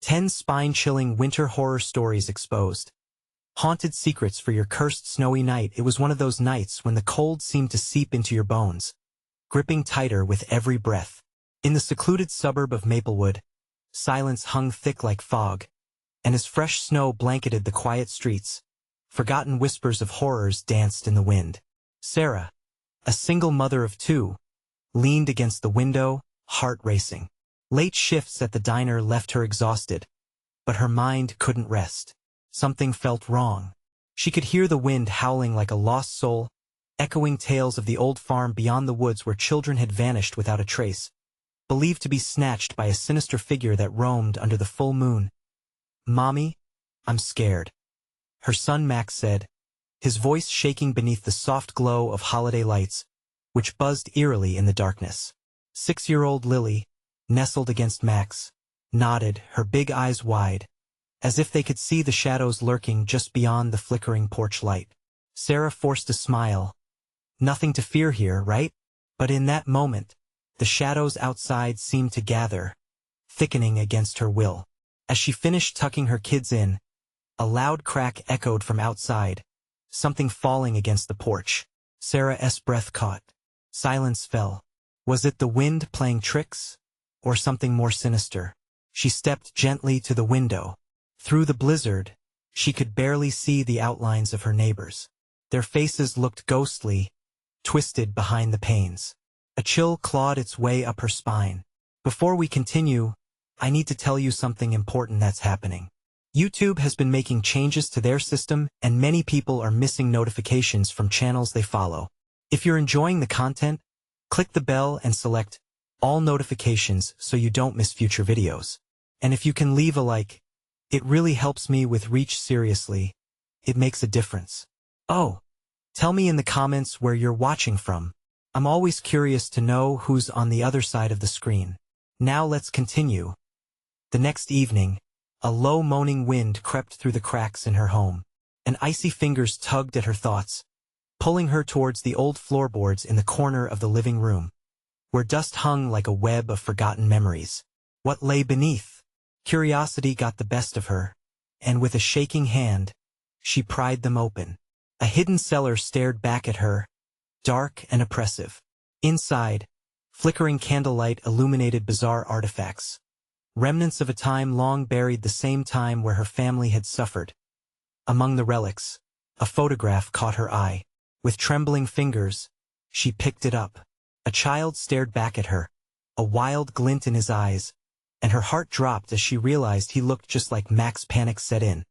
10 spine-chilling winter horror stories exposed. Haunted secrets for your cursed snowy night. It was one of those nights when the cold seemed to seep into your bones, gripping tighter with every breath. In the secluded suburb of Maplewood, silence hung thick like fog, and as fresh snow blanketed the quiet streets, forgotten whispers of horrors danced in the wind. Sarah, a single mother of two, leaned against the window, heart racing. Late shifts at the diner left her exhausted, but her mind couldn't rest. Something felt wrong. She could hear the wind howling like a lost soul, echoing tales of the old farm beyond the woods where children had vanished without a trace, believed to be snatched by a sinister figure that roamed under the full moon. "Mommy, I'm scared," her son Max said, his voice shaking beneath the soft glow of holiday lights, which buzzed eerily in the darkness. 6-year-old Lily, nestled against Max, nodded, her big eyes wide, as if they could see the shadows lurking just beyond the flickering porch light. Sarah forced a smile. Nothing to fear here, right? But in that moment, the shadows outside seemed to gather, thickening against her will. As she finished tucking her kids in, a loud crack echoed from outside, something falling against the porch. Sarah's breath caught. Silence fell. Was it the wind playing tricks, or something more sinister? She stepped gently to the window. Through the blizzard, she could barely see the outlines of her neighbors. Their faces looked ghostly, twisted behind the panes. A chill clawed its way up her spine. Before we continue, I need to tell you something important that's happening. YouTube has been making changes to their system, and many people are missing notifications from channels they follow. If you're enjoying the content, click the bell and select all notifications so you don't miss future videos. And if you can leave a like, it really helps me with reach. Seriously, it makes a difference. Oh, tell me in the comments where you're watching from. I'm always curious to know who's on the other side of the screen. Now let's continue. The next evening, a low moaning wind crept through the cracks in her home, and icy fingers tugged at her thoughts, pulling her towards the old floorboards in the corner of the living room, where dust hung like a web of forgotten memories. What lay beneath? Curiosity got the best of her, and with a shaking hand, she pried them open. A hidden cellar stared back at her, dark and oppressive. Inside, flickering candlelight illuminated bizarre artifacts, remnants of a time long buried, the same time where her family had suffered. Among the relics, a photograph caught her eye. With trembling fingers, she picked it up. A child stared back at her, a wild glint in his eyes, and her heart dropped as she realized he looked just like Max. Panic set in.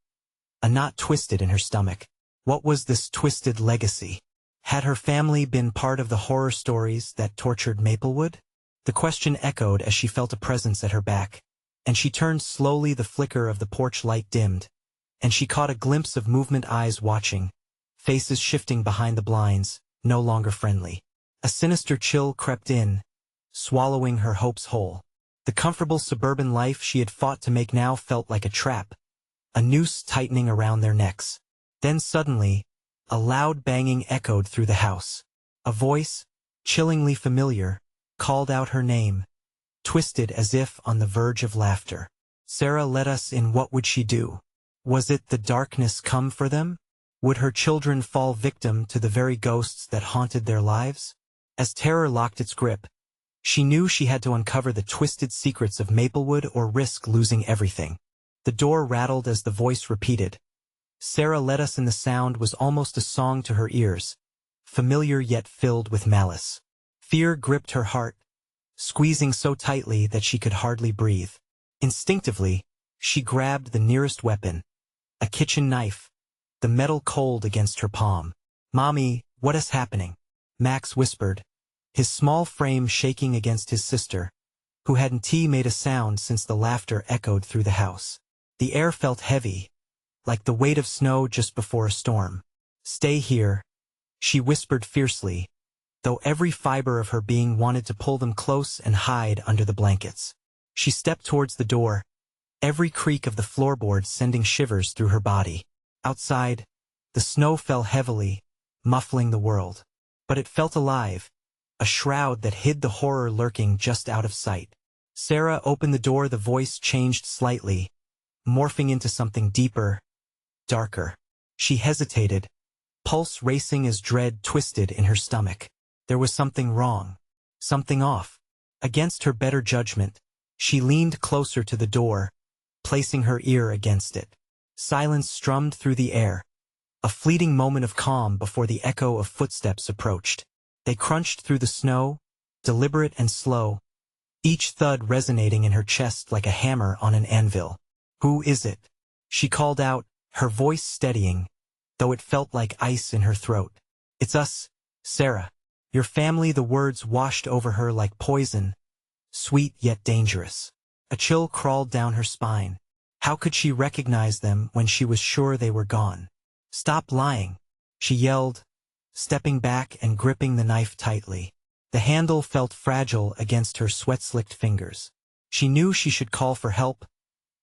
A knot twisted in her stomach. What was this twisted legacy? Had her family been part of the horror stories that tortured Maplewood? The question echoed as she felt a presence at her back, and she turned slowly. The flicker of the porch light dimmed, and she caught a glimpse of movement, eyes watching, faces shifting behind the blinds, no longer friendly. A sinister chill crept in, swallowing her hopes whole. The comfortable suburban life she had fought to make now felt like a trap, a noose tightening around their necks. Then suddenly, a loud banging echoed through the house. A voice, chillingly familiar, called out her name, twisted as if on the verge of laughter. Sarah, let us in. What would she do? Was it the darkness come for them? Would her children fall victim to the very ghosts that haunted their lives? As terror locked its grip, she knew she had to uncover the twisted secrets of Maplewood or risk losing everything. The door rattled as the voice repeated, "Sarah, let us in." The sound was almost a song to her ears, familiar yet filled with malice. Fear gripped her heart, squeezing so tightly that she could hardly breathe. Instinctively, she grabbed the nearest weapon, a kitchen knife, the metal cold against her palm. "Mommy, what is happening?" Max whispered, his small frame shaking against his sister, who hadn't made a sound since the laughter echoed through the house. The air felt heavy, like the weight of snow just before a storm. "Stay here," she whispered fiercely, though every fiber of her being wanted to pull them close and hide under the blankets. She stepped towards the door, every creak of the floorboards sending shivers through her body. Outside, the snow fell heavily, muffling the world. But it felt alive, a shroud that hid the horror lurking just out of sight. Sarah opened the door. The voice changed slightly, morphing into something deeper, darker. She hesitated, pulse racing as dread twisted in her stomach. There was something wrong, something off. Against her better judgment, she leaned closer to the door, placing her ear against it. Silence strummed through the air, a fleeting moment of calm before the echo of footsteps approached. They crunched through the snow, deliberate and slow, each thud resonating in her chest like a hammer on an anvil. "Who is it?" she called out, her voice steadying, though it felt like ice in her throat. "It's us, Sarah. Your family." The words washed over her like poison, sweet yet dangerous. A chill crawled down her spine. How could she recognize them when she was sure they were gone? "Stop lying," she yelled, stepping back and gripping the knife tightly. The handle felt fragile against her sweat-slicked fingers. She knew she should call for help,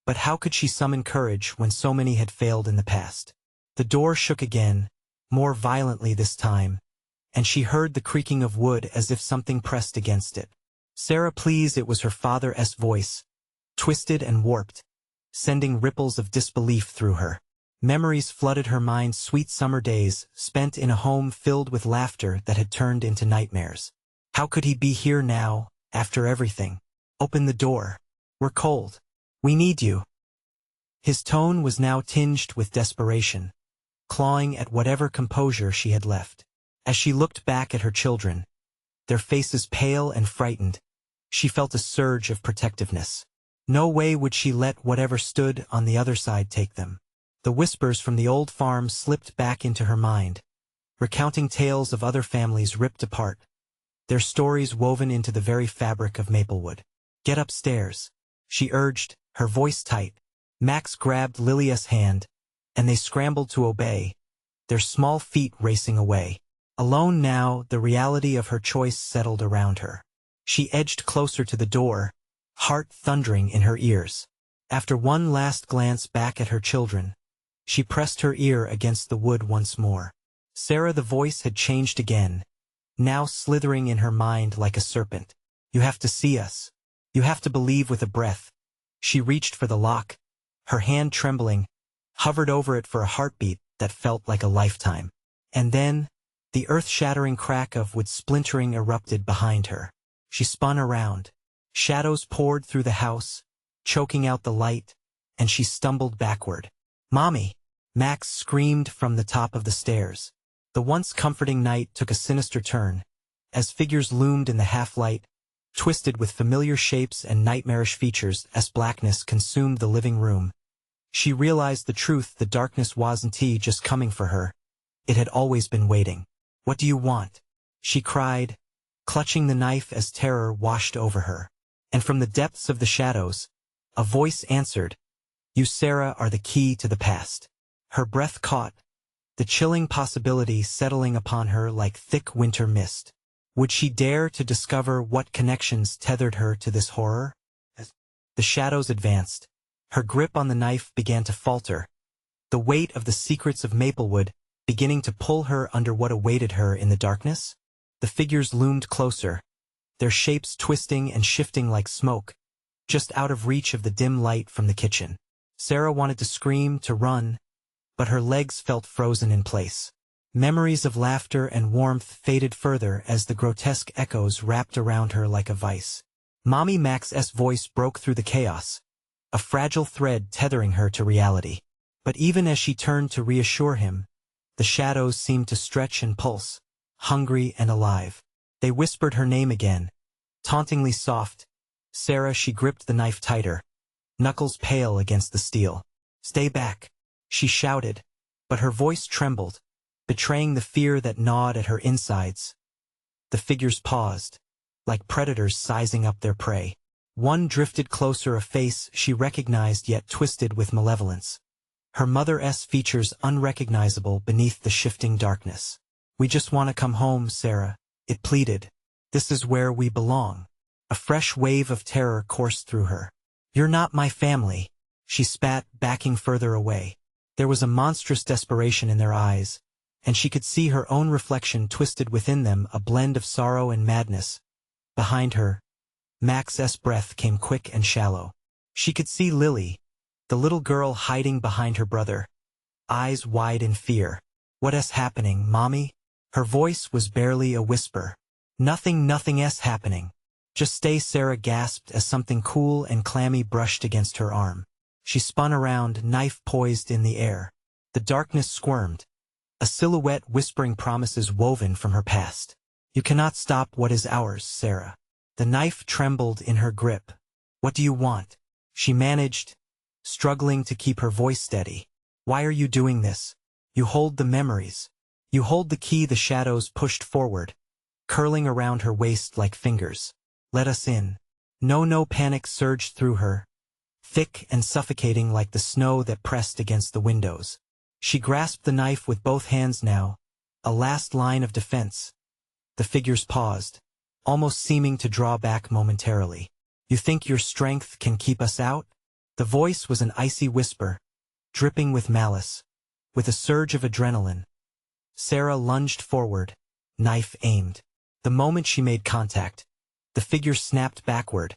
but how could she summon courage when so many had failed in the past? The door shook again, more violently this time, and she heard the creaking of wood as if something pressed against it. "Sarah, please." It was her father's voice, twisted and warped, sending ripples of disbelief through her. Memories flooded her mind, sweet summer days, spent in a home filled with laughter that had turned into nightmares. How could he be here now, after everything? "Open the door. We're cold. We need you." His tone was now tinged with desperation, clawing at whatever composure she had left. As she looked back at her children, their faces pale and frightened, she felt a surge of protectiveness. No way would she let whatever stood on the other side take them. The whispers from the old farm slipped back into her mind, recounting tales of other families ripped apart, their stories woven into the very fabric of Maplewood. "Get upstairs," she urged, her voice tight. Max grabbed Lilia's hand, and they scrambled to obey, their small feet racing away. Alone now, the reality of her choice settled around her. She edged closer to the door, heart thundering in her ears. After one last glance back at her children, she pressed her ear against the wood once more. Sarah, the voice had changed again, now slithering in her mind like a serpent. "You have to see us. You have to believe." With a breath, she reached for the lock, her hand trembling, hovered over it for a heartbeat that felt like a lifetime. And then, the earth-shattering crack of wood splintering erupted behind her. She spun around. Shadows poured through the house, choking out the light, and she stumbled backward. "Mommy!" Max screamed from the top of the stairs. The once comforting night took a sinister turn, as figures loomed in the half-light, twisted with familiar shapes and nightmarish features as blackness consumed the living room. She realized the truth: the darkness wasn't just coming for her. It had always been waiting. "What do you want?" she cried, clutching the knife as terror washed over her. And from the depths of the shadows, a voice answered, "You, Sarah, are the key to the past." Her breath caught, the chilling possibility settling upon her like thick winter mist. Would she dare to discover what connections tethered her to this horror? As the shadows advanced, her grip on the knife began to falter, the weight of the secrets of Maplewood beginning to pull her under what awaited her in the darkness. The figures loomed closer, their shapes twisting and shifting like smoke, just out of reach of the dim light from the kitchen. Sarah wanted to scream, to run, but her legs felt frozen in place. Memories of laughter and warmth faded further as the grotesque echoes wrapped around her like a vice. Mommy, Max's voice broke through the chaos, a fragile thread tethering her to reality. But even as she turned to reassure him, the shadows seemed to stretch and pulse, hungry and alive. They whispered her name again, tauntingly soft. "Sarah." She gripped the knife tighter, knuckles pale against the steel. "Stay back," she shouted, but her voice trembled, betraying the fear that gnawed at her insides. The figures paused, like predators sizing up their prey. One drifted closer, a face she recognized yet twisted with malevolence, her mother's features unrecognizable beneath the shifting darkness. "We just want to come home, Sarah," it pleaded. "This is where we belong." A fresh wave of terror coursed through her. "You're not my family," she spat, backing further away. There was a monstrous desperation in their eyes, and she could see her own reflection twisted within them, a blend of sorrow and madness. Behind her, Max's breath came quick and shallow. She could see Lily, The little girl hiding behind her brother, eyes wide in fear. "What is happening, Mommy?" Her voice was barely a whisper. Nothing is happening. Just stay," Sarah gasped as something cool and clammy brushed against her arm. She spun around, knife poised in the air. The darkness squirmed, a silhouette whispering promises woven from her past. "You cannot stop what is ours, Sarah." The knife trembled in her grip. "What do you want?" she managed, struggling to keep her voice steady. "Why are you doing this? You hold the memories. You hold the key." The shadows pushed forward, curling around her waist like fingers. "Let us in." No, panic surged through her, thick and suffocating like the snow that pressed against the windows. She grasped the knife with both hands now, a last line of defense. The figures paused, almost seeming to draw back momentarily. "You think your strength can keep us out?" The voice was an icy whisper, dripping with malice. With a surge of adrenaline, Sarah lunged forward, knife aimed. The moment she made contact, the figure snapped backward,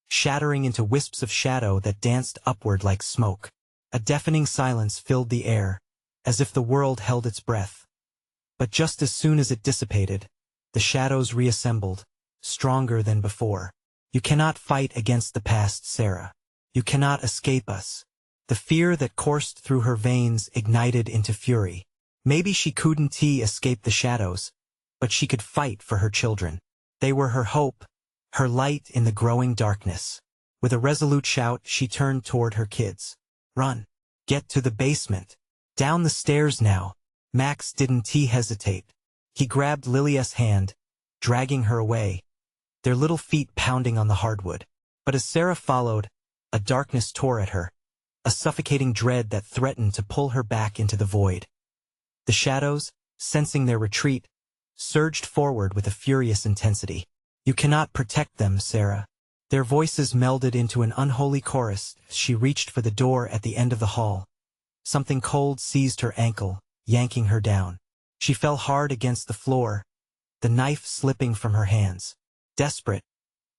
shattering into wisps of shadow that danced upward like smoke. A deafening silence filled the air, as if the world held its breath. But just as soon as it dissipated, the shadows reassembled, stronger than before. "You cannot fight against the past, Sarah. You cannot escape us." The fear that coursed through her veins ignited into fury. Maybe she couldn't escape the shadows, but she could fight for her children. They were her hope, her light in the growing darkness. With a resolute shout, she turned toward her kids. "Run. Get to the basement. Down the stairs now." Max didn't hesitate. He grabbed Lily's hand, dragging her away, their little feet pounding on the hardwood. But as Sarah followed, a darkness tore at her, a suffocating dread that threatened to pull her back into the void. The shadows, sensing their retreat, surged forward with a furious intensity. "You cannot protect them, Sarah." Their voices melded into an unholy chorus as she reached for the door at the end of the hall. Something cold seized her ankle, yanking her down. She fell hard against the floor, the knife slipping from her hands. Desperate,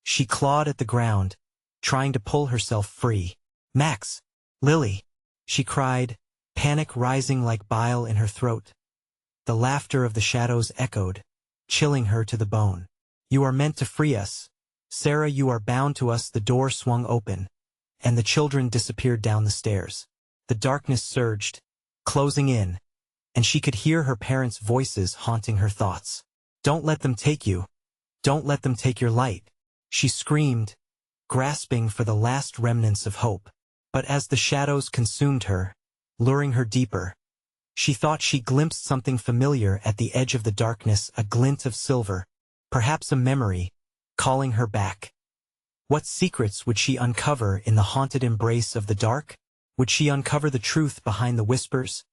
she clawed at the ground, trying to pull herself free. "Max! Lily!" she cried, panic rising like bile in her throat. The laughter of the shadows echoed, chilling her to the bone. "You are meant to free us. Sarah, you are bound to us." The door swung open, and the children disappeared down the stairs. The darkness surged, closing in, and she could hear her parents' voices haunting her thoughts. "Don't let them take you. Don't let them take your light," she screamed, grasping for the last remnants of hope. But as the shadows consumed her, luring her deeper, she thought she glimpsed something familiar at the edge of the darkness, a glint of silver, perhaps a memory, calling her back. What secrets would she uncover in the haunted embrace of the dark? Would she uncover the truth behind the whispers?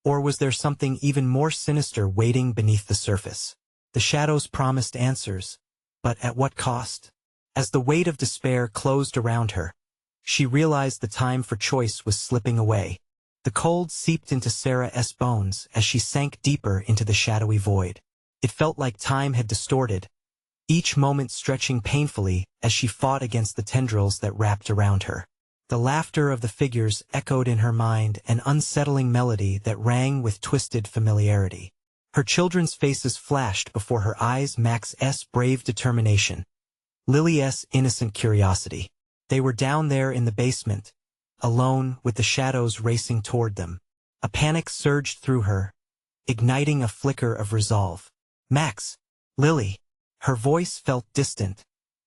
Or was there something even more sinister waiting beneath the surface? The shadows promised answers, but at what cost? As the weight of despair closed around her, she realized the time for choice was slipping away. The cold seeped into Sarah's bones as she sank deeper into the shadowy void. It felt like time had distorted, each moment stretching painfully as she fought against the tendrils that wrapped around her. The laughter of the figures echoed in her mind, an unsettling melody that rang with twisted familiarity. Her children's faces flashed before her eyes, Max's brave determination, Lily's innocent curiosity. They were down there in the basement, alone with the shadows racing toward them. A panic surged through her, igniting a flicker of resolve. "Max! Lily!" Her voice felt distant,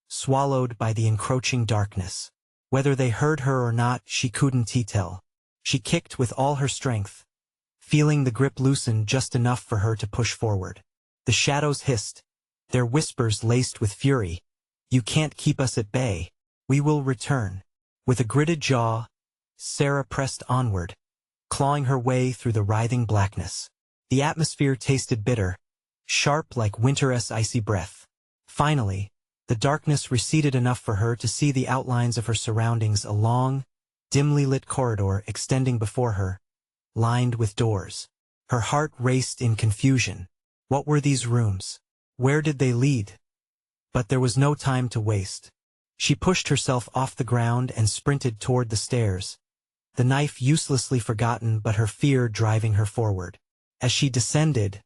swallowed by the encroaching darkness. Whether they heard her or not, she couldn't tell. She kicked with all her strength, feeling the grip loosen just enough for her to push forward. The shadows hissed, their whispers laced with fury. "You can't keep us at bay. We will return." With a gritted jaw, Sarah pressed onward, clawing her way through the writhing blackness. The atmosphere tasted bitter, sharp like winter's icy breath. Finally, the darkness receded enough for her to see the outlines of her surroundings, a long, dimly lit corridor extending before her, lined with doors. Her heart raced in confusion. What were these rooms? Where did they lead? But there was no time to waste. She pushed herself off the ground and sprinted toward the stairs, the knife uselessly forgotten but her fear driving her forward. As she descended,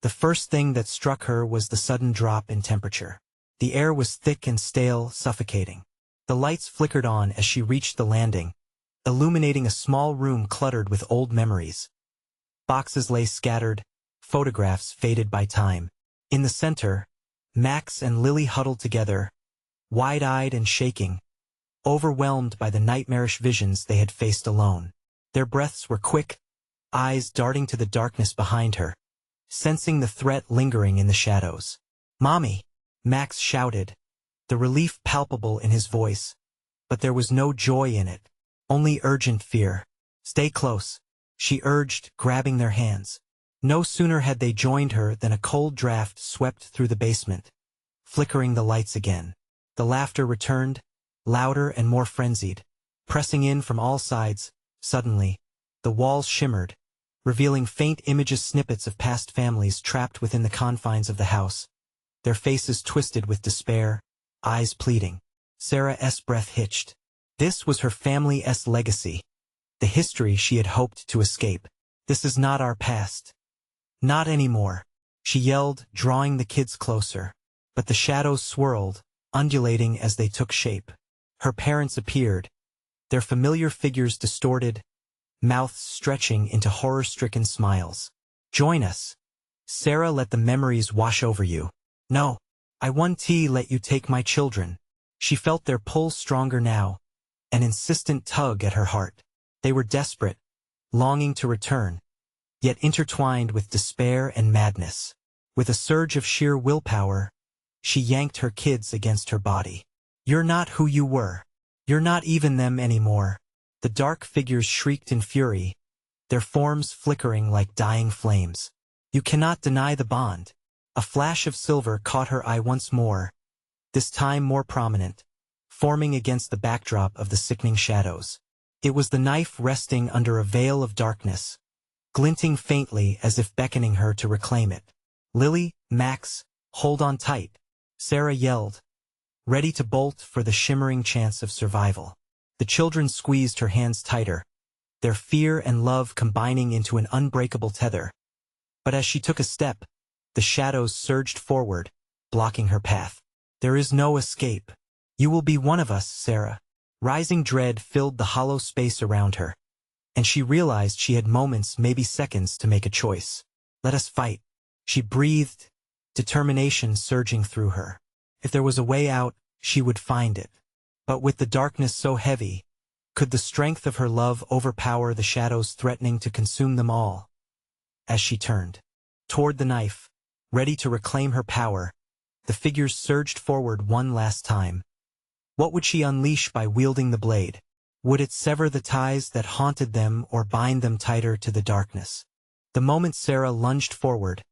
the first thing that struck her was the sudden drop in temperature. The air was thick and stale, suffocating. The lights flickered on as she reached the landing, illuminating a small room cluttered with old memories. Boxes lay scattered, photographs faded by time. In the center, Max and Lily huddled together, wide-eyed and shaking, overwhelmed by the nightmarish visions they had faced alone. Their breaths were quick, eyes darting to the darkness behind her, sensing the threat lingering in the shadows. "Mommy!" Max shouted, the relief palpable in his voice, but there was no joy in it, only urgent fear. "Stay close," she urged, grabbing their hands. No sooner had they joined her than a cold draft swept through the basement, flickering the lights again. The laughter returned, louder and more frenzied, pressing in from all sides. Suddenly, the walls shimmered, revealing faint snippets of past families trapped within the confines of the house, their faces twisted with despair, eyes pleading. Sarah's breath hitched. This was her family's legacy, the history she had hoped to escape. "This is not our past. Not anymore," she yelled, drawing the kids closer. But the shadows swirled, undulating as they took shape. Her parents appeared, their familiar figures distorted, mouths stretching into horror-stricken smiles. "Join us." Sarah let the memories wash over you. "No, I won't let you take my children." She felt their pull stronger now, an insistent tug at her heart. They were desperate, longing to return, yet intertwined with despair and madness. With a surge of sheer willpower, she yanked her kids against her body. "You're not who you were. You're not even them anymore." The dark figures shrieked in fury, their forms flickering like dying flames. "You cannot deny the bond." A flash of silver caught her eye once more, this time more prominent, forming against the backdrop of the sickening shadows. It was the knife resting under a veil of darkness, glinting faintly as if beckoning her to reclaim it. "Lily, Max, hold on tight," Sarah yelled, ready to bolt for the shimmering chance of survival. The children squeezed her hands tighter, their fear and love combining into an unbreakable tether. But as she took a step, the shadows surged forward, blocking her path. "There is no escape. You will be one of us, Sarah." Rising dread filled the hollow space around her, and she realized she had moments, maybe seconds, to make a choice. "Let us fight," she breathed, determination surging through her. If there was a way out, she would find it. But with the darkness so heavy, could the strength of her love overpower the shadows threatening to consume them all? As she turned toward the knife, ready to reclaim her power, the figures surged forward one last time. What would she unleash by wielding the blade? Would it sever the ties that haunted them or bind them tighter to the darkness? The moment Sarah lunged forward,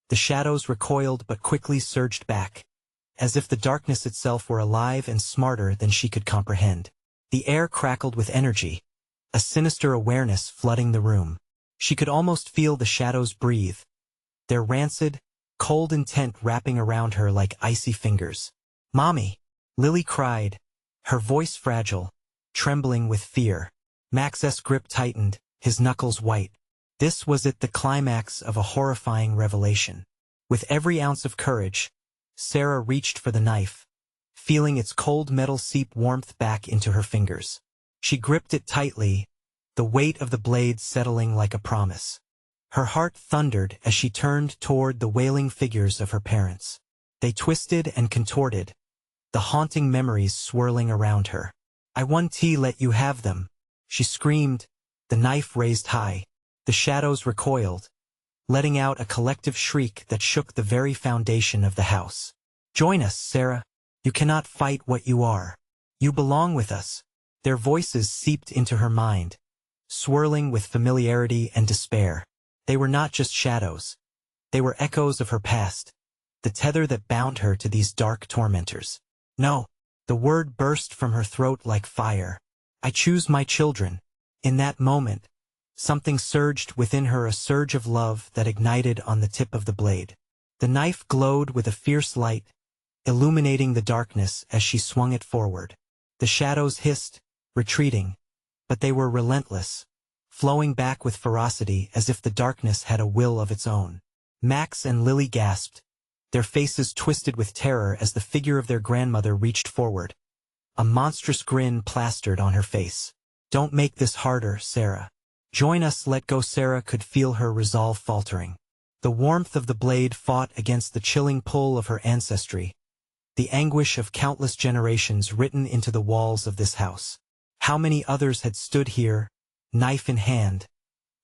the shadows recoiled but quickly surged back, as if the darkness itself were alive and smarter than she could comprehend. The air crackled with energy, a sinister awareness flooding the room. She could almost feel the shadows breathe, their rancid, cold intent wrapping around her like icy fingers. "Mommy!" Lily cried, her voice fragile, trembling with fear. Max's grip tightened, his knuckles white. This was the climax of a horrifying revelation. With every ounce of courage, Sarah reached for the knife, feeling its cold metal seep warmth back into her fingers. She gripped it tightly, the weight of the blade settling like a promise. Her heart thundered as she turned toward the wailing figures of her parents. They twisted and contorted, the haunting memories swirling around her. "I won't let you have them," she screamed, the knife raised high. The shadows recoiled, letting out a collective shriek that shook the very foundation of the house. "Join us, Sarah. You cannot fight what you are. You belong with us." Their voices seeped into her mind, swirling with familiarity and despair. They were not just shadows. They were echoes of her past, the tether that bound her to these dark tormentors. "No!" The word burst from her throat like fire. "I choose my children." In that moment, something surged within her, a surge of love that ignited on the tip of the blade. The knife glowed with a fierce light, illuminating the darkness as she swung it forward. The shadows hissed, retreating, but they were relentless, flowing back with ferocity as if the darkness had a will of its own. Max and Lily gasped, their faces twisted with terror as the figure of their grandmother reached forward. A monstrous grin plastered on her face. "Don't make this harder, Sarah. Join us, let go." Sarah could feel her resolve faltering. The warmth of the blade fought against the chilling pull of her ancestry, the anguish of countless generations written into the walls of this house. How many others had stood here, knife in hand,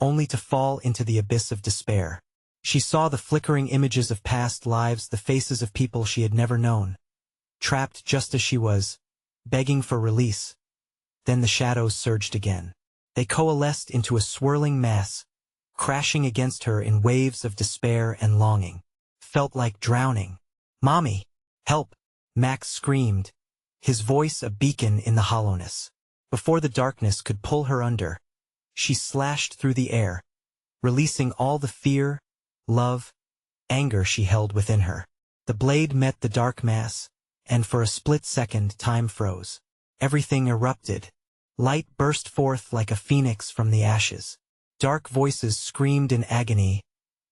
only to fall into the abyss of despair? She saw the flickering images of past lives, the faces of people she had never known, trapped just as she was, begging for release. Then the shadows surged again. They coalesced into a swirling mass, crashing against her in waves of despair and longing. Felt like drowning. "Mommy! Help!" Max screamed, his voice a beacon in the hollowness. Before the darkness could pull her under, she slashed through the air, releasing all the fear, love, anger she held within her. The blade met the dark mass, and for a split second time froze. Everything erupted. Light burst forth like a phoenix from the ashes. Dark voices screamed in agony,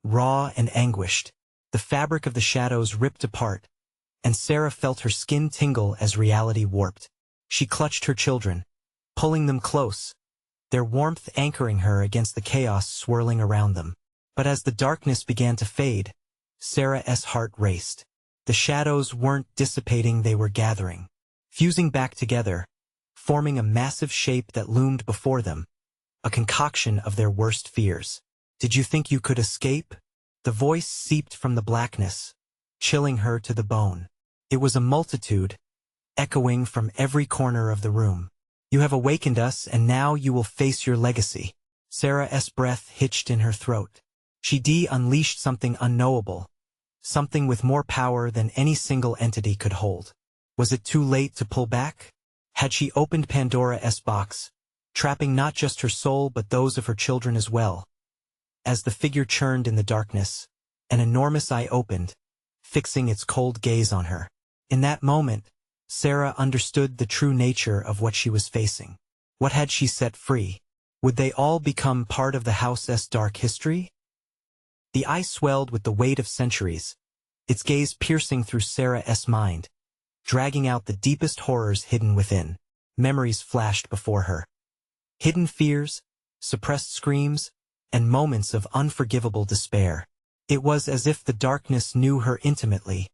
raw and anguished. The fabric of the shadows ripped apart, and Sarah felt her skin tingle as reality warped. She clutched her children, pulling them close, their warmth anchoring her against the chaos swirling around them. But as the darkness began to fade, Sarah's heart raced. The shadows weren't dissipating, they were gathering, fusing back together, forming a massive shape that loomed before them, a concoction of their worst fears. "Did you think you could escape?" The voice seeped from the blackness, chilling her to the bone. It was a multitude, echoing from every corner of the room. "You have awakened us, and now you will face your legacy." Sarah's breath hitched in her throat. She unleashed something unknowable, something with more power than any single entity could hold. Was it too late to pull back? Had she opened Pandora's box, trapping not just her soul but those of her children as well? As the figure churned in the darkness, an enormous eye opened, fixing its cold gaze on her. In that moment, Sarah understood the true nature of what she was facing. What had she set free? Would they all become part of the house's dark history? The eye swelled with the weight of centuries, its gaze piercing through Sarah's mind, dragging out the deepest horrors hidden within. Memories flashed before her. Hidden fears, suppressed screams, and moments of unforgivable despair. It was as if the darkness knew her intimately,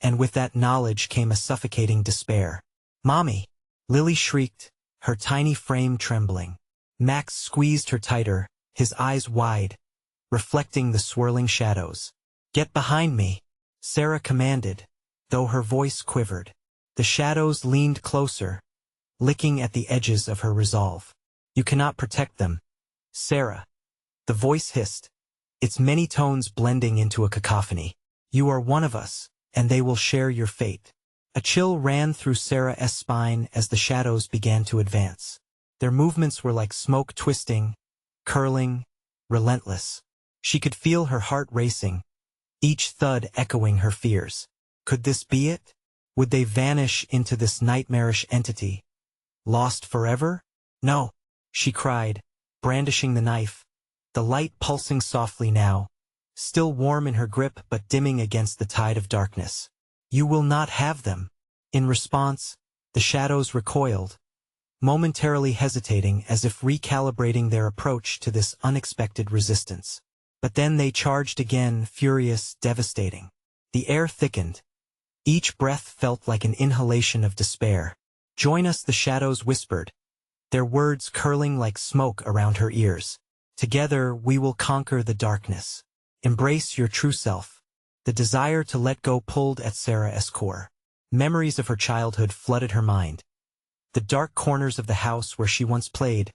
and with that knowledge came a suffocating despair. "Mommy!" Lily shrieked, her tiny frame trembling. Max squeezed her tighter, his eyes wide, reflecting the swirling shadows. "Get behind me!" Sarah commanded, though her voice quivered. The shadows leaned closer, licking at the edges of her resolve. "You cannot protect them, Sarah." The voice hissed, its many tones blending into a cacophony. "You are one of us, and they will share your fate." A chill ran through Sarah's spine as the shadows began to advance. Their movements were like smoke twisting, curling, relentless. She could feel her heart racing, each thud echoing her fears. Could this be it? Would they vanish into this nightmarish entity? Lost forever? "No," she cried, brandishing the knife, the light pulsing softly now, still warm in her grip but dimming against the tide of darkness. "You will not have them." In response, the shadows recoiled, momentarily hesitating as if recalibrating their approach to this unexpected resistance. But then they charged again, furious, devastating. The air thickened. Each breath felt like an inhalation of despair. "Join us," the shadows whispered, their words curling like smoke around her ears. "Together we will conquer the darkness. Embrace your true self." The desire to let go pulled at Sarah's core. Memories of her childhood flooded her mind. The dark corners of the house where she once played,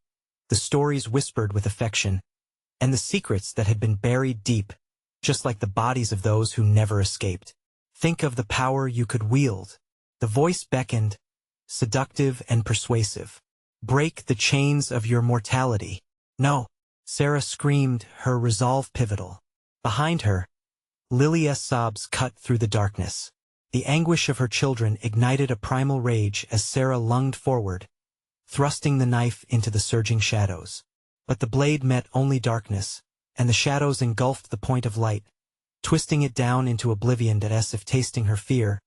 the stories whispered with affection, and the secrets that had been buried deep, just like the bodies of those who never escaped. "Think of the power you could wield." The voice beckoned, seductive and persuasive. "Break the chains of your mortality." "No," Sarah screamed, her resolve pivotal. Behind her, Lily's sobs cut through the darkness. The anguish of her children ignited a primal rage as Sarah lunged forward, thrusting the knife into the surging shadows. But the blade met only darkness, and the shadows engulfed the point of light, twisting it down into oblivion. As if tasting her fear,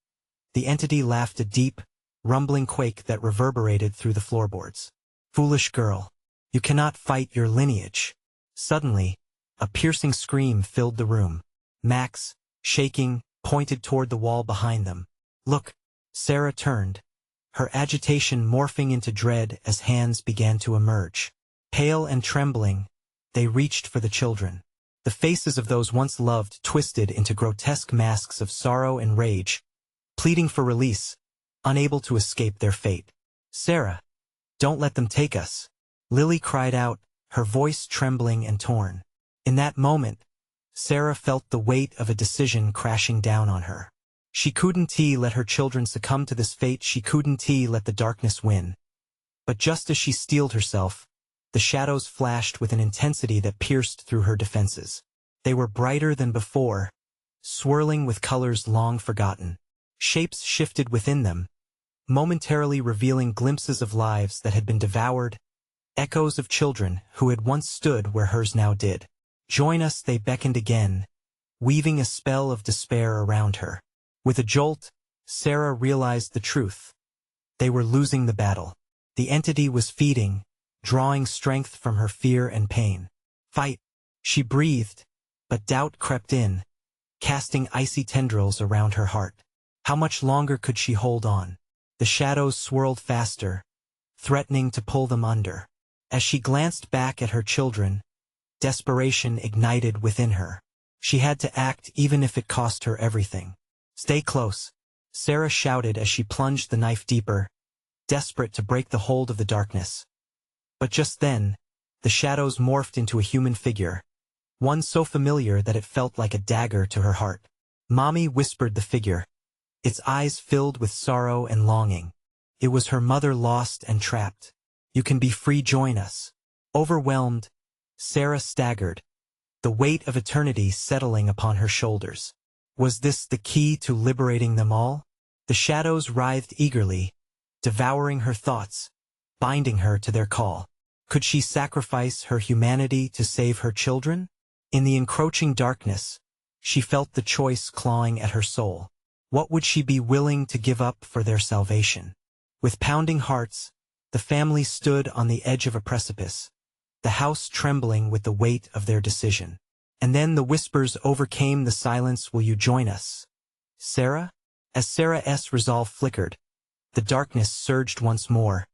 the entity laughed a deep, rumbling quake that reverberated through the floorboards. "Foolish girl, you cannot fight your lineage." Suddenly, a piercing scream filled the room. Max, shaking, pointed toward the wall behind them. "Look!" Sarah turned, her agitation morphing into dread as hands began to emerge. Pale and trembling, they reached for the children. The faces of those once loved twisted into grotesque masks of sorrow and rage, pleading for release, unable to escape their fate. "Sarah, don't let them take us," Lily cried out, her voice trembling and torn. In that moment, Sarah felt the weight of a decision crashing down on her. She couldn't let her children succumb to this fate. She couldn't let the darkness win. But just as she steeled herself, the shadows flashed with an intensity that pierced through her defenses. They were brighter than before, swirling with colors long forgotten. Shapes shifted within them, momentarily revealing glimpses of lives that had been devoured, echoes of children who had once stood where hers now did. "Join us," they beckoned again, weaving a spell of despair around her. With a jolt, Sarah realized the truth. They were losing the battle. The entity was feeding, drawing strength from her fear and pain. "Fight," she breathed, but doubt crept in, casting icy tendrils around her heart. How much longer could she hold on? The shadows swirled faster, threatening to pull them under. As she glanced back at her children, desperation ignited within her. She had to act even if it cost her everything. "Stay close," Sarah shouted as she plunged the knife deeper, desperate to break the hold of the darkness. But just then, the shadows morphed into a human figure, one so familiar that it felt like a dagger to her heart. "Mommy," whispered the figure, its eyes filled with sorrow and longing. It was her mother, lost and trapped. "You can be free, join us." Overwhelmed, Sarah staggered, the weight of eternity settling upon her shoulders. Was this the key to liberating them all? The shadows writhed eagerly, devouring her thoughts, binding her to their call. Could she sacrifice her humanity to save her children? In the encroaching darkness, she felt the choice clawing at her soul. What would she be willing to give up for their salvation? With pounding hearts, the family stood on the edge of a precipice, the house trembling with the weight of their decision. And then the whispers overcame the silence. "Will you join us, Sarah?" As Sarah's resolve flickered, the darkness surged once more,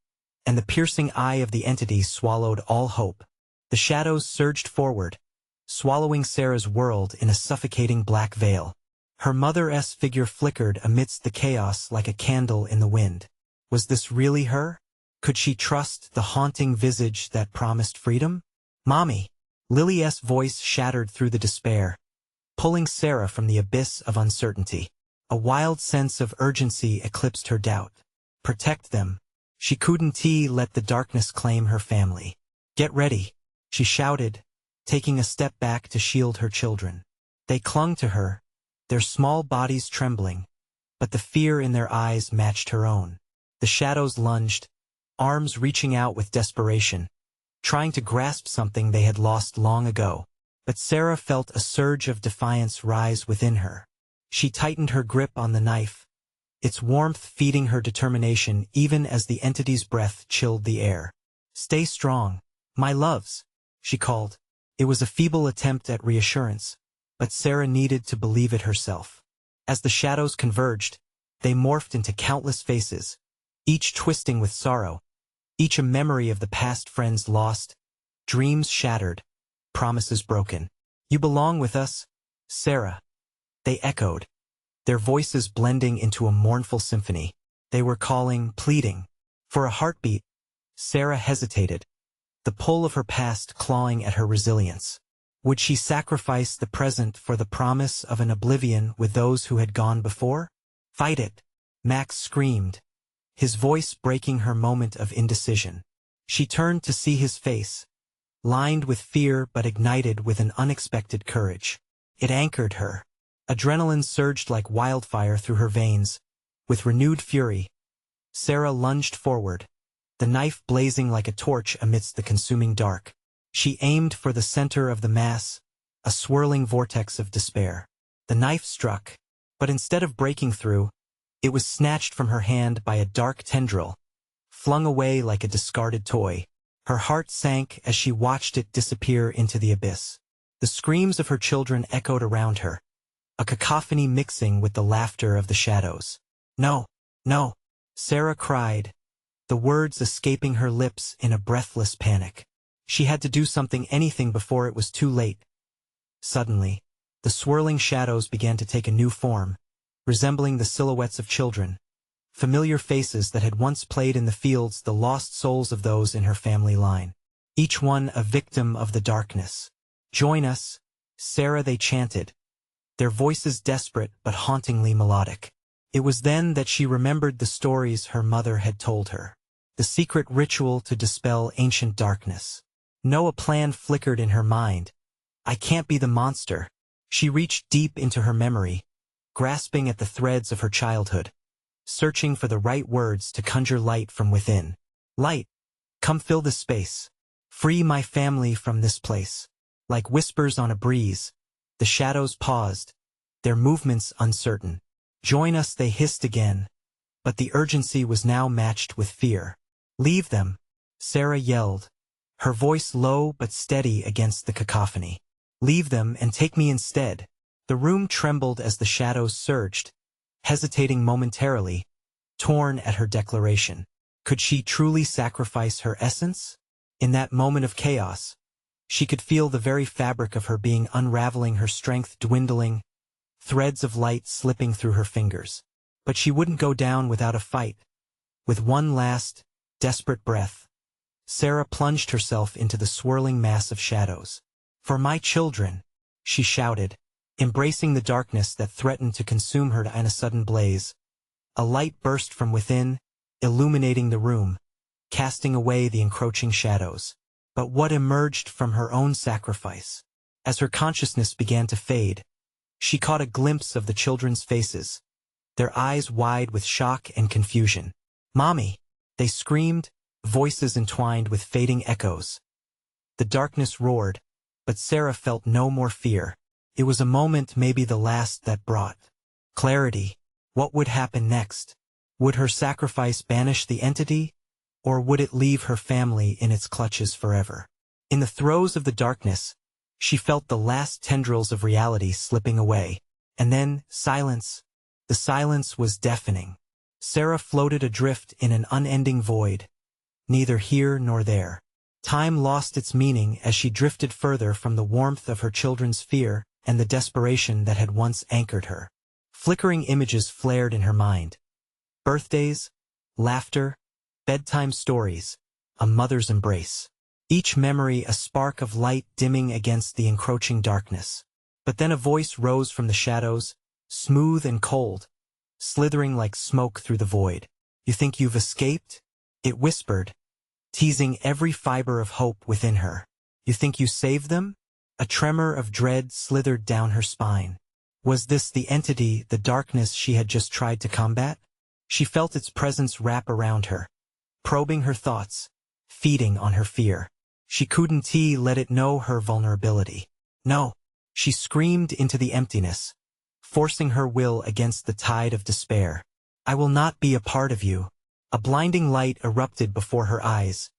and the piercing eye of the entity swallowed all hope. The shadows surged forward, swallowing Sarah's world in a suffocating black veil. Her mother's figure flickered amidst the chaos like a candle in the wind. Was this really her? Could she trust the haunting visage that promised freedom? "Mommy!" Lily's voice shattered through the despair, pulling Sarah from the abyss of uncertainty. A wild sense of urgency eclipsed her doubt. Protect them. She couldn't let the darkness claim her family. "Get ready," she shouted, taking a step back to shield her children. They clung to her, their small bodies trembling, but the fear in their eyes matched her own. The shadows lunged, arms reaching out with desperation, trying to grasp something they had lost long ago. But Sarah felt a surge of defiance rise within her. She tightened her grip on the knife, its warmth feeding her determination even as the entity's breath chilled the air. "Stay strong, my loves," she called. It was a feeble attempt at reassurance, but Sarah needed to believe it herself. As the shadows converged, they morphed into countless faces, each twisting with sorrow, each a memory of the past, friends lost, dreams shattered, promises broken. "You belong with us, Sarah," they echoed, their voices blending into a mournful symphony. They were calling, pleading. For a heartbeat, Sarah hesitated, the pull of her past clawing at her resilience. Would she sacrifice the present for the promise of an oblivion with those who had gone before? "Fight it!" Max screamed, his voice breaking her moment of indecision. She turned to see his face, lined with fear but ignited with an unexpected courage. It anchored her. Adrenaline surged like wildfire through her veins. With renewed fury, Sarah lunged forward, the knife blazing like a torch amidst the consuming dark. She aimed for the center of the mass, a swirling vortex of despair. The knife struck, but instead of breaking through, it was snatched from her hand by a dark tendril, flung away like a discarded toy. Her heart sank as she watched it disappear into the abyss. The screams of her children echoed around her, a cacophony mixing with the laughter of the shadows. "No, no," Sarah cried, the words escaping her lips in a breathless panic. She had to do something, anything, before it was too late. Suddenly, the swirling shadows began to take a new form, resembling the silhouettes of children, familiar faces that had once played in the fields, the lost souls of those in her family line. Each one a victim of the darkness. "Join us, Sarah," they chanted, their voices desperate but hauntingly melodic. It was then that she remembered the stories her mother had told her. The secret ritual to dispel ancient darkness. No, a plan flickered in her mind. I can't be the monster. She reached deep into her memory, grasping at the threads of her childhood, searching for the right words to conjure light from within. "Light, come fill this space. Free my family from this place." Like whispers on a breeze, the shadows paused, their movements uncertain. "Join us," they hissed again, but the urgency was now matched with fear. "Leave them," Sarah yelled, her voice low but steady against the cacophony. "Leave them and take me instead." The room trembled as the shadows surged, hesitating momentarily, torn at her declaration. Could she truly sacrifice her essence? In that moment of chaos, she could feel the very fabric of her being unraveling, her strength dwindling, threads of light slipping through her fingers. But she wouldn't go down without a fight. With one last, desperate breath, Sarah plunged herself into the swirling mass of shadows. "For my children," she shouted, embracing the darkness that threatened to consume her. In a sudden blaze, a light burst from within, illuminating the room, casting away the encroaching shadows. But what emerged from her own sacrifice? As her consciousness began to fade, she caught a glimpse of the children's faces, their eyes wide with shock and confusion. "Mommy!" they screamed, voices entwined with fading echoes. The darkness roared, but Sarah felt no more fear. It was a moment, maybe the last, that brought clarity. What would happen next? Would her sacrifice banish the entity, or would it leave her family in its clutches forever? In the throes of the darkness, she felt the last tendrils of reality slipping away. And then, silence. The silence was deafening. Sarah floated adrift in an unending void, neither here nor there. Time lost its meaning as she drifted further from the warmth of her children's fear and the desperation that had once anchored her. Flickering images flared in her mind. Birthdays, laughter, bedtime stories, a mother's embrace. Each memory a spark of light dimming against the encroaching darkness. But then a voice rose from the shadows, smooth and cold, slithering like smoke through the void. "You think you've escaped?" it whispered, teasing every fiber of hope within her. "You think you saved them?" A tremor of dread slithered down her spine. Was this the entity, the darkness she had just tried to combat? She felt its presence wrap around her, probing her thoughts, feeding on her fear. She couldn't let it know her vulnerability. "No!" she screamed into the emptiness, forcing her will against the tide of despair. "I will not be a part of you." A blinding light erupted before her eyes,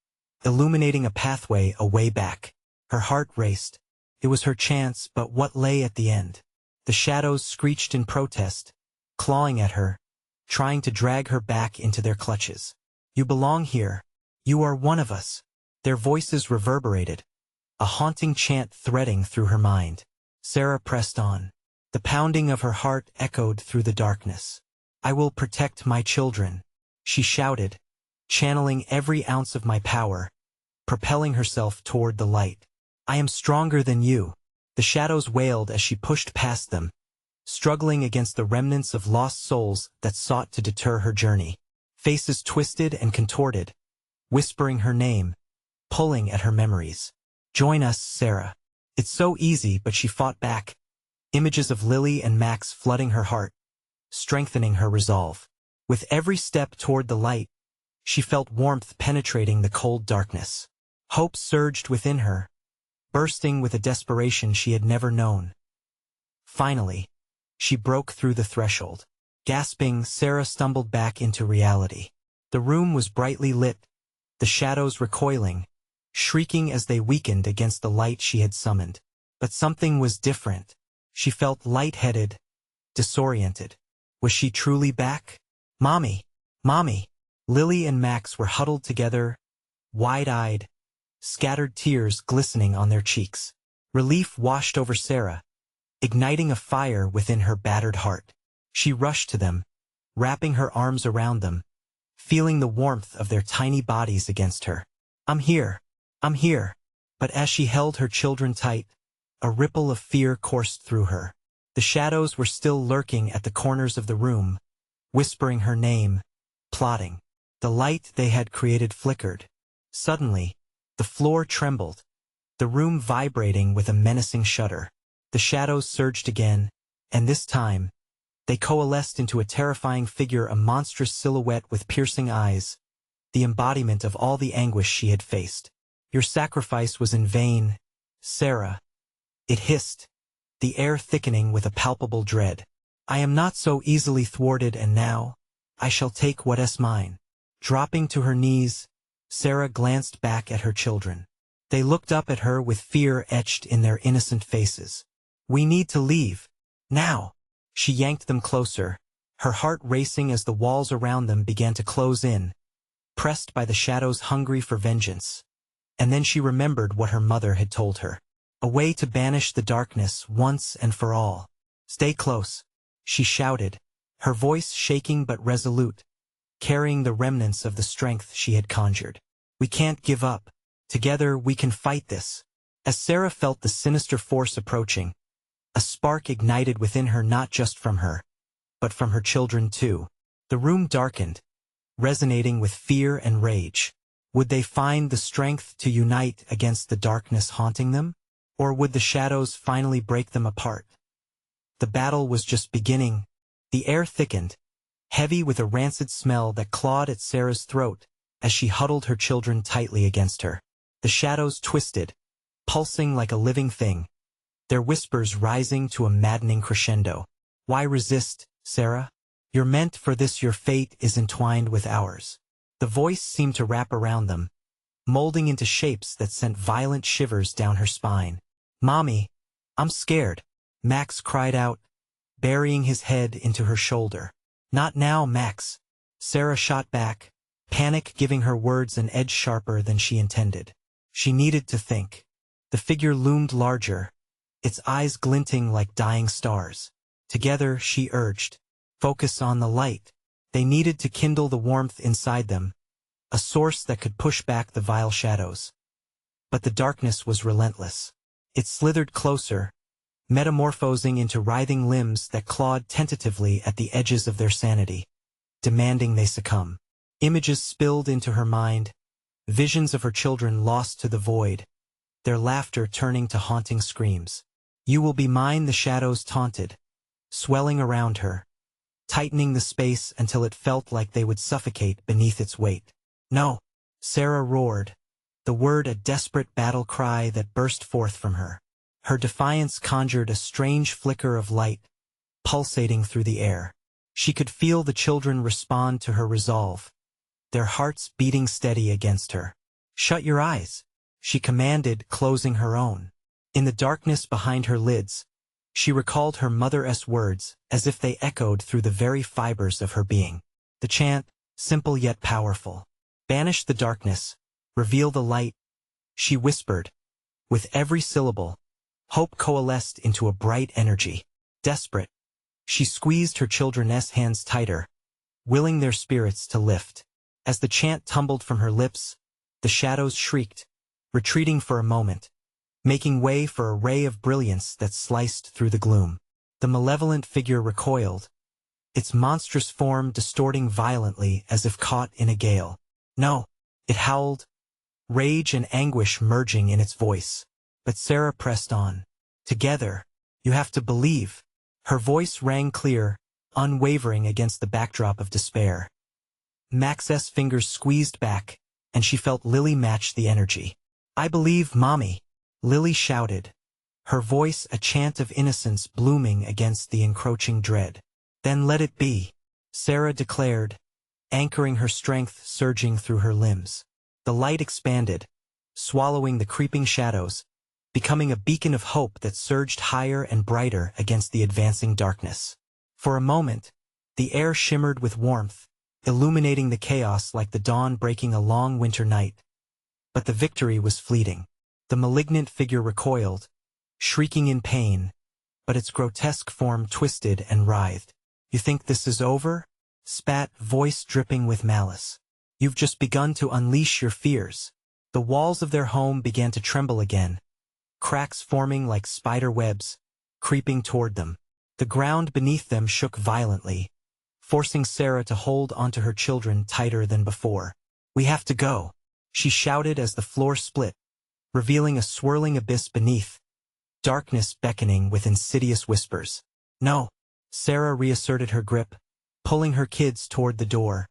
illuminating a pathway a way back. Her heart raced. It was her chance, but what lay at the end? The shadows screeched in protest, clawing at her, trying to drag her back into their clutches. "You belong here. You are one of us." Their voices reverberated, a haunting chant threading through her mind. Sarah pressed on. The pounding of her heart echoed through the darkness. "I will protect my children," she shouted, channeling every ounce of my power, propelling herself toward the light. "I am stronger than you." The shadows wailed as she pushed past them, struggling against the remnants of lost souls that sought to deter her journey. Faces twisted and contorted, whispering her name, pulling at her memories. "Join us, Sarah." It's so easy, but she fought back, images of Lily and Max flooding her heart, strengthening her resolve. With every step toward the light, She felt warmth penetrating the cold darkness. Hope surged within her, bursting with a desperation she had never known. Finally, she broke through the threshold. Gasping, Sarah stumbled back into reality. The room was brightly lit, the shadows recoiling, shrieking as they weakened against the light she had summoned. But something was different. She felt lightheaded, disoriented. Was she truly back? Mommy! Mommy! Lily and Max were huddled together, wide-eyed, scattered tears glistening on their cheeks. Relief washed over Sarah, igniting a fire within her battered heart. She rushed to them, wrapping her arms around them, feeling the warmth of their tiny bodies against her. I'm here. I'm here. But as she held her children tight, a ripple of fear coursed through her. The shadows were still lurking at the corners of the room, whispering her name, plotting. The light they had created flickered. Suddenly, the floor trembled, the room vibrating with a menacing shudder. The shadows surged again, and this time, they coalesced into a terrifying figure, a monstrous silhouette with piercing eyes, the embodiment of all the anguish she had faced. Your sacrifice was in vain, Sarah. It hissed, the air thickening with a palpable dread. I am not so easily thwarted, and now, I shall take what is mine. Dropping to her knees, Sarah glanced back at her children. They looked up at her with fear etched in their innocent faces. We need to leave. Now. She yanked them closer, her heart racing as the walls around them began to close in, pressed by the shadows hungry for vengeance. And then she remembered what her mother had told her. A way to banish the darkness once and for all. Stay close, she shouted, her voice shaking but resolute, carrying the remnants of the strength she had conjured. We can't give up. Together we can fight this. As Sarah felt the sinister force approaching, a spark ignited within her, not just from her, but from her children too. The room darkened, resonating with fear and rage. Would they find the strength to unite against the darkness haunting them? Or would the shadows finally break them apart? The battle was just beginning. The air thickened, heavy with a rancid smell that clawed at Sarah's throat as she huddled her children tightly against her. The shadows twisted, pulsing like a living thing, their whispers rising to a maddening crescendo. Why resist, Sarah? You're meant for this. Your fate is entwined with ours. The voice seemed to wrap around them, molding into shapes that sent violent shivers down her spine. Mommy, I'm scared, Max cried out, burying his head into her shoulder. Not now, Max, Sarah shot back, panic giving her words an edge sharper than she intended. She needed to think. The figure loomed larger, its eyes glinting like dying stars. Together, she urged, focus on the light. They needed to kindle the warmth inside them, a source that could push back the vile shadows. But the darkness was relentless. It slithered closer, metamorphosing into writhing limbs that clawed tentatively at the edges of their sanity, demanding they succumb. Images spilled into her mind, visions of her children lost to the void, their laughter turning to haunting screams. You will be mine, the shadows taunted, swelling around her, tightening the space until it felt like they would suffocate beneath its weight. No, Sarah roared, the word a desperate battle cry that burst forth from her. Her defiance conjured a strange flicker of light, pulsating through the air. She could feel the children respond to her resolve, their hearts beating steady against her. Shut your eyes, she commanded, closing her own. In the darkness behind her lids, she recalled her mother's words as if they echoed through the very fibers of her being. The chant, simple yet powerful. Banish the darkness, reveal the light, she whispered. With every syllable, hope coalesced into a bright energy. Desperate, she squeezed her children's hands tighter, willing their spirits to lift. As the chant tumbled from her lips, the shadows shrieked, retreating for a moment, making way for a ray of brilliance that sliced through the gloom. The malevolent figure recoiled, its monstrous form distorting violently as if caught in a gale. No, it howled, rage and anguish merging in its voice. But Sarah pressed on. Together, you have to believe. Her voice rang clear, unwavering against the backdrop of despair. Max's fingers squeezed back, and she felt Lily match the energy. "I believe, Mommy," Lily shouted, her voice a chant of innocence blooming against the encroaching dread. "Then let it be," Sarah declared, anchoring her strength surging through her limbs. The light expanded, swallowing the creeping shadows, becoming a beacon of hope that surged higher and brighter against the advancing darkness. For a moment, the air shimmered with warmth, illuminating the chaos like the dawn breaking a long winter night. But the victory was fleeting. The malignant figure recoiled, shrieking in pain, but its grotesque form twisted and writhed. "You think this is over?" spat, voice dripping with malice. "You've just begun to unleash your fears." The walls of their home began to tremble again, cracks forming like spider webs, creeping toward them. The ground beneath them shook violently, forcing Sarah to hold onto her children tighter than before. "We have to go," she shouted as the floor split, revealing a swirling abyss beneath, darkness beckoning with insidious whispers. "No." Sarah reasserted her grip, pulling her kids toward the door,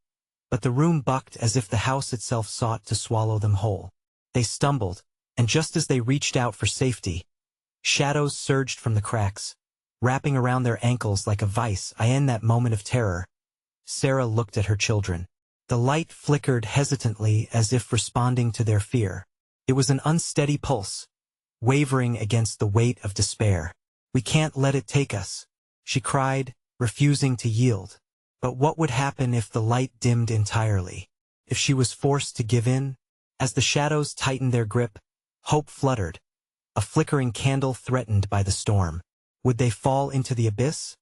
but the room bucked as if the house itself sought to swallow them whole. They stumbled, and just as they reached out for safety, shadows surged from the cracks, wrapping around their ankles like a vice. In that moment of terror, Sarah looked at her children. The light flickered hesitantly as if responding to their fear. It was an unsteady pulse, wavering against the weight of despair. "We can't let it take us," she cried, refusing to yield. But what would happen if the light dimmed entirely? If she was forced to give in? As the shadows tightened their grip, hope fluttered, a flickering candle threatened by the storm. Would they fall into the abyss?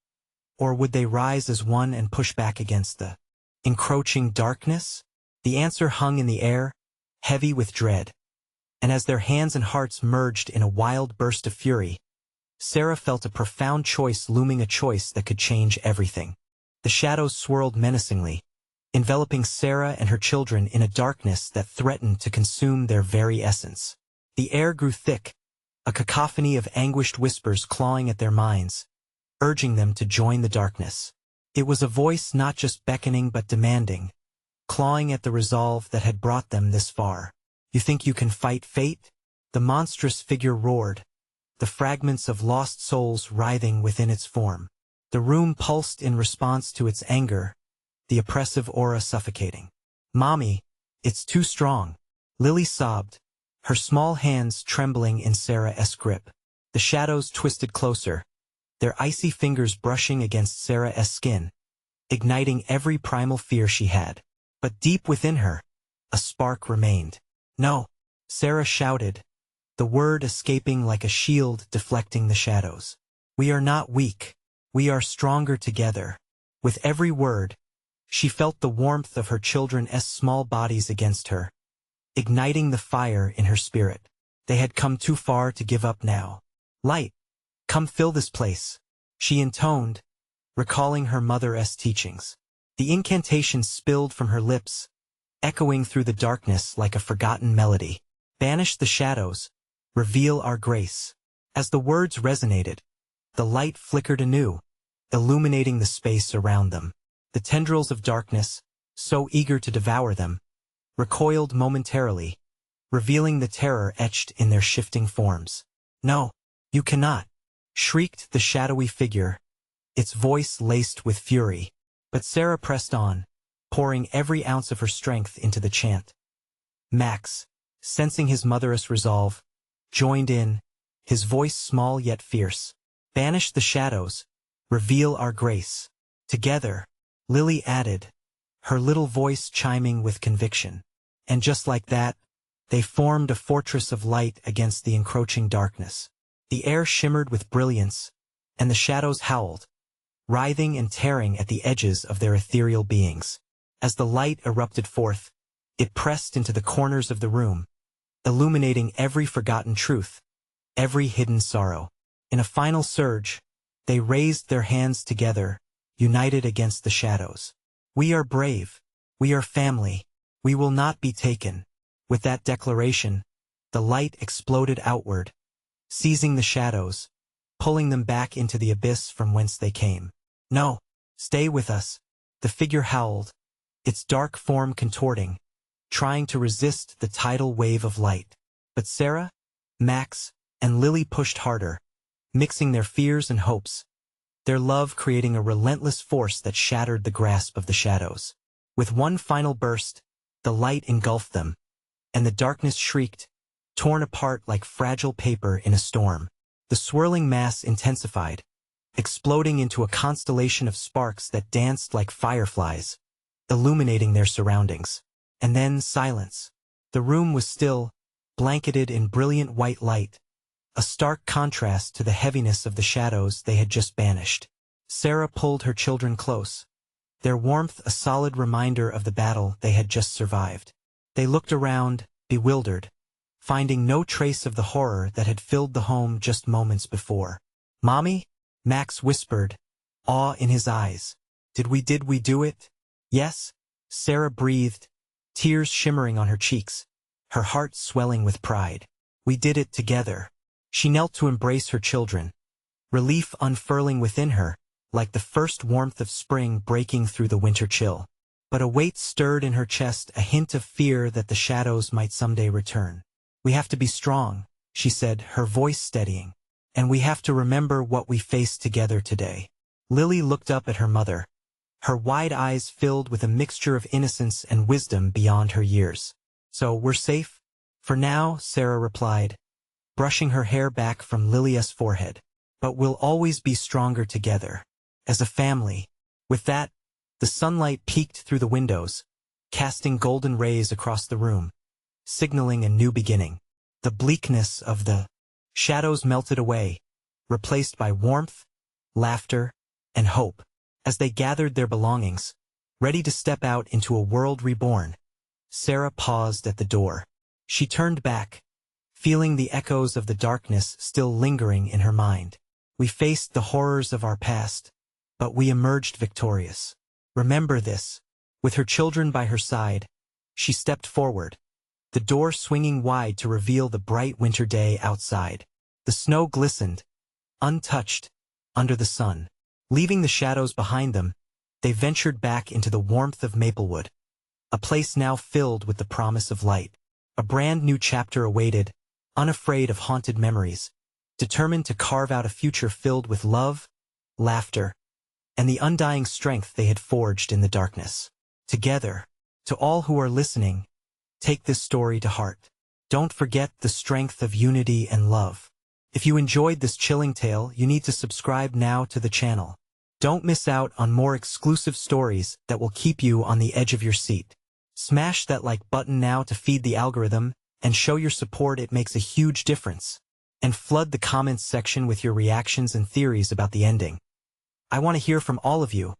Or would they rise as one and push back against the encroaching darkness? The answer hung in the air, heavy with dread. And as their hands and hearts merged in a wild burst of fury, Sarah felt a profound choice looming, a choice that could change everything. The shadows swirled menacingly, enveloping Sarah and her children in a darkness that threatened to consume their very essence. The air grew thick, a cacophony of anguished whispers clawing at their minds, urging them to join the darkness. It was a voice not just beckoning but demanding, clawing at the resolve that had brought them this far. "You think you can fight fate?" The monstrous figure roared, the fragments of lost souls writhing within its form. The room pulsed in response to its anger, the oppressive aura suffocating. "Mommy, it's too strong," Lily sobbed, her small hands trembling in Sarah's grip. The shadows twisted closer, their icy fingers brushing against Sarah's skin, igniting every primal fear she had. But deep within her, a spark remained. "No," Sarah shouted, the word escaping like a shield deflecting the shadows. "We are not weak. We are stronger together." With every word, she felt the warmth of her children's small bodies against her, igniting the fire in her spirit. They had come too far to give up now. "Light, come fill this place," she intoned, recalling her mother's teachings. The incantation spilled from her lips, echoing through the darkness like a forgotten melody. "Banish the shadows, reveal our grace." As the words resonated, the light flickered anew, illuminating the space around them. The tendrils of darkness, so eager to devour them, recoiled momentarily, revealing the terror etched in their shifting forms. "No, you cannot," shrieked the shadowy figure, its voice laced with fury. But Sarah pressed on, pouring every ounce of her strength into the chant. Max, sensing his mother's resolve, joined in, his voice small yet fierce. "Banish the shadows, reveal our grace." "Together," Lily added, her little voice chiming with conviction. And just like that, they formed a fortress of light against the encroaching darkness. The air shimmered with brilliance, and the shadows howled, writhing and tearing at the edges of their ethereal beings. As the light erupted forth, it pressed into the corners of the room, illuminating every forgotten truth, every hidden sorrow. In a final surge, they raised their hands together, united against the shadows. "We are brave. We are family. We will not be taken." With that declaration, the light exploded outward, seizing the shadows, pulling them back into the abyss from whence they came. "No, stay with us," the figure howled, its dark form contorting, trying to resist the tidal wave of light. But Sarah, Max, and Lily pushed harder, mixing their fears and hopes, their love creating a relentless force that shattered the grasp of the shadows. With one final burst, the light engulfed them, and the darkness shrieked, torn apart like fragile paper in a storm. The swirling mass intensified, exploding into a constellation of sparks that danced like fireflies, illuminating their surroundings. And then silence. The room was still, blanketed in brilliant white light, a stark contrast to the heaviness of the shadows they had just banished. Sarah pulled her children close, their warmth a solid reminder of the battle they had just survived. They looked around, bewildered, finding no trace of the horror that had filled the home just moments before. "Mommy?" Max whispered, awe in his eyes. Did we do it?" "Yes," Sarah breathed, tears shimmering on her cheeks, her heart swelling with pride. "We did it together." She knelt to embrace her children, relief unfurling within her, like the first warmth of spring breaking through the winter chill. But a weight stirred in her chest, a hint of fear that the shadows might someday return. "We have to be strong," she said, her voice steadying. "And we have to remember what we faced together today." Lily looked up at her mother, her wide eyes filled with a mixture of innocence and wisdom beyond her years. "So we're safe?" "For now," Sarah replied, brushing her hair back from Lilia's forehead. "But we'll always be stronger together. As a family." With that, the sunlight peeked through the windows, casting golden rays across the room, signaling a new beginning. The bleakness of the shadows melted away, replaced by warmth, laughter, and hope. As they gathered their belongings, ready to step out into a world reborn, Sarah paused at the door. She turned back, feeling the echoes of the darkness still lingering in her mind. "We faced the horrors of our past, but we emerged victorious. Remember this." With her children by her side, she stepped forward, the door swinging wide to reveal the bright winter day outside. The snow glistened, untouched, under the sun. Leaving the shadows behind them, they ventured back into the warmth of Maplewood, a place now filled with the promise of light. A brand new chapter awaited, unafraid of haunted memories, determined to carve out a future filled with love, laughter, and the undying strength they had forged in the darkness. Together, to all who are listening, take this story to heart. Don't forget the strength of unity and love. If you enjoyed this chilling tale, you need to subscribe now to the channel. Don't miss out on more exclusive stories that will keep you on the edge of your seat. Smash that like button now to feed the algorithm and show your support. It makes a huge difference. And flood the comments section with your reactions and theories about the ending. I want to hear from all of you.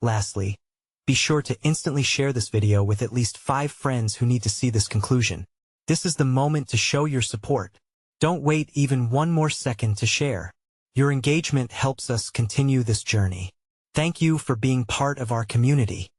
Lastly, be sure to instantly share this video with at least 5 friends who need to see this conclusion. This is the moment to show your support. Don't wait even one more second to share. Your engagement helps us continue this journey. Thank you for being part of our community.